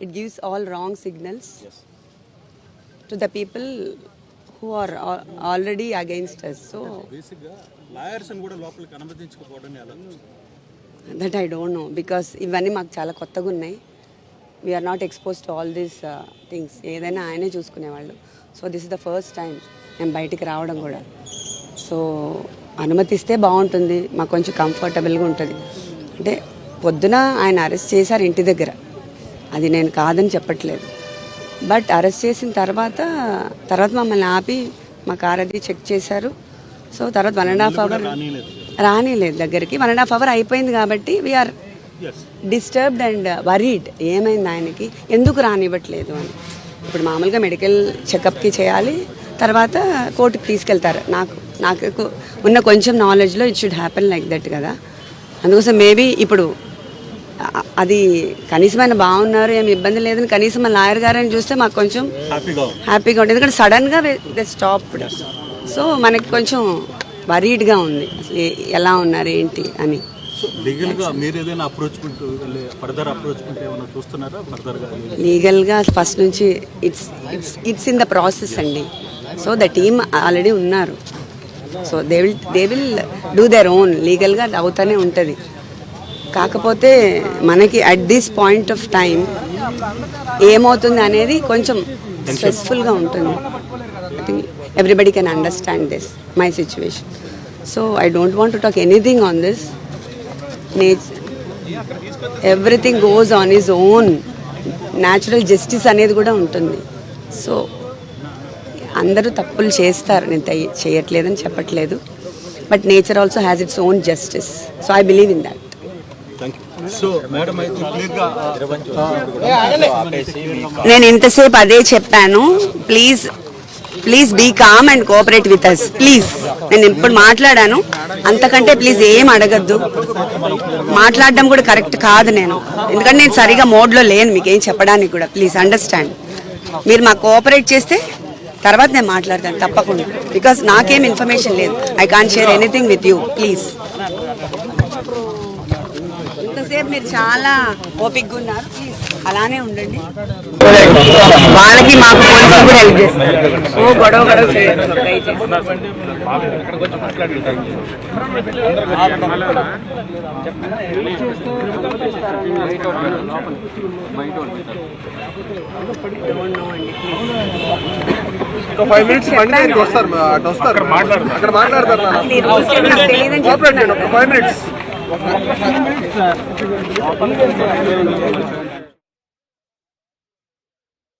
it gives all wrong signals to the people who are already against us. So basically lawyers and kuda lopaliki అనుమతించకపోవడం ఎలా that I don't know, because ఇవన్నీ మాకు చాలా కొత్తగా ఉన్నాయి. We are not exposed to all these things. ఏదైనా ఆయనే చూసుకునేవాళ్ళు. So this is the first time నేను బయటికి రావడం కూడా. సో అనుమతిస్తే బాగుంటుంది, మాకు కొంచెం కంఫర్టబుల్గా ఉంటుంది. అంటే పొద్దున ఆయన అరెస్ట్ చేశారు ఇంటి దగ్గర, అది నేను కాదని చెప్పట్లేదు. బట్ అరెస్ట్ చేసిన తర్వాత మమ్మల్ని ఆపి మా కార్ అది చెక్ చేశారు. సో తర్వాత 1.5 అవర్ రానిలేదు దగ్గరికి. 1.5 అవర్ అయిపోయింది కాబట్టి వీఆర్ డిస్టర్బ్డ్ అండ్ వరీడ్. ఏమైంది ఆయనకి, ఎందుకు రానివ్వట్లేదు అని. ఇప్పుడు మామూలుగా మెడికల్ చెకప్కి చేయాలి, తర్వాత కోర్టుకి తీసుకెళ్తారు. నాకు ఉన్న కొంచెం నాలెడ్జ్లో it should happen like that కదా. అందుకోసం మేబీ ఇప్పుడు అది కనీసం ఆయన బాగున్నారు, ఏమి ఇబ్బంది లేదని కనీసం మా లాయర్ గారని చూస్తే మాకు కొంచెం హ్యాపీగా ఉంటుంది. ఎందుకంటే సడన్గా దే స్టాప్డ్. సో మనకి కొంచెం వరీడ్గా ఉంది, అసలు ఎలా ఉన్నారు ఏంటి అని. లీగల్గా ఫస్ట్ నుంచి ఇట్స్ ఇన్ ద ప్రాసెస్ అండి. సో ద టీమ్ ఆల్రెడీ ఉన్నారు. So they will do their own. లీగల్గా అవుతానే ఉంటుంది. కాకపోతే మనకి at this point of time ఏమవుతుంది అనేది కొంచెం స్ట్రెస్ఫుల్గా ఉంటుంది. I think everybody can understand this my situation. So I don't want to talk anything on this. Everything goes on his own. Natural justice అనేది కూడా ఉంటుంది. సో అందరూ తప్పులు చేస్తారు, నేను చేయట్లేదని చెప్పట్లేదు. But nature also has its own justice. So I believe in that. నేను ఇంతసేపు అదే చెప్పాను. Please be calm and cooperate with us please. నేను ఇప్పుడు మాట్లాడాను, అంతకంటే ప్లీజ్ ఏం అడగద్దు. మాట్లాడడం కూడా కరెక్ట్ కాదు నేను, ఎందుకంటే నేను సరిగా మోడ్లో లేను మీకేం చెప్పడానికి కూడా. Please understand. మీరు మాకు కోఆపరేట్ చేస్తే తర్వాత నేను మాట్లాడతాను తప్పకుండా. బికాస్ నాకేం ఇన్ఫర్మేషన్ లేదు. I can't share anything with you. Please. ఇంతసేపు మీరు చాలా ఓపిక్గా ఉన్నారు, ప్లీజ్ అలానే ఉండండి. వాళ్ళకి మాకు పోలీసులు కూడా హెల్ప్ చేస్తారు. ఓ గొడవ చేయొచ్చు దయచేసి. ఒక 5 minutes బండి దగ్గరికి వస్తారు, అక్కడ మాట్లాడతారు. ఒక 5 minutes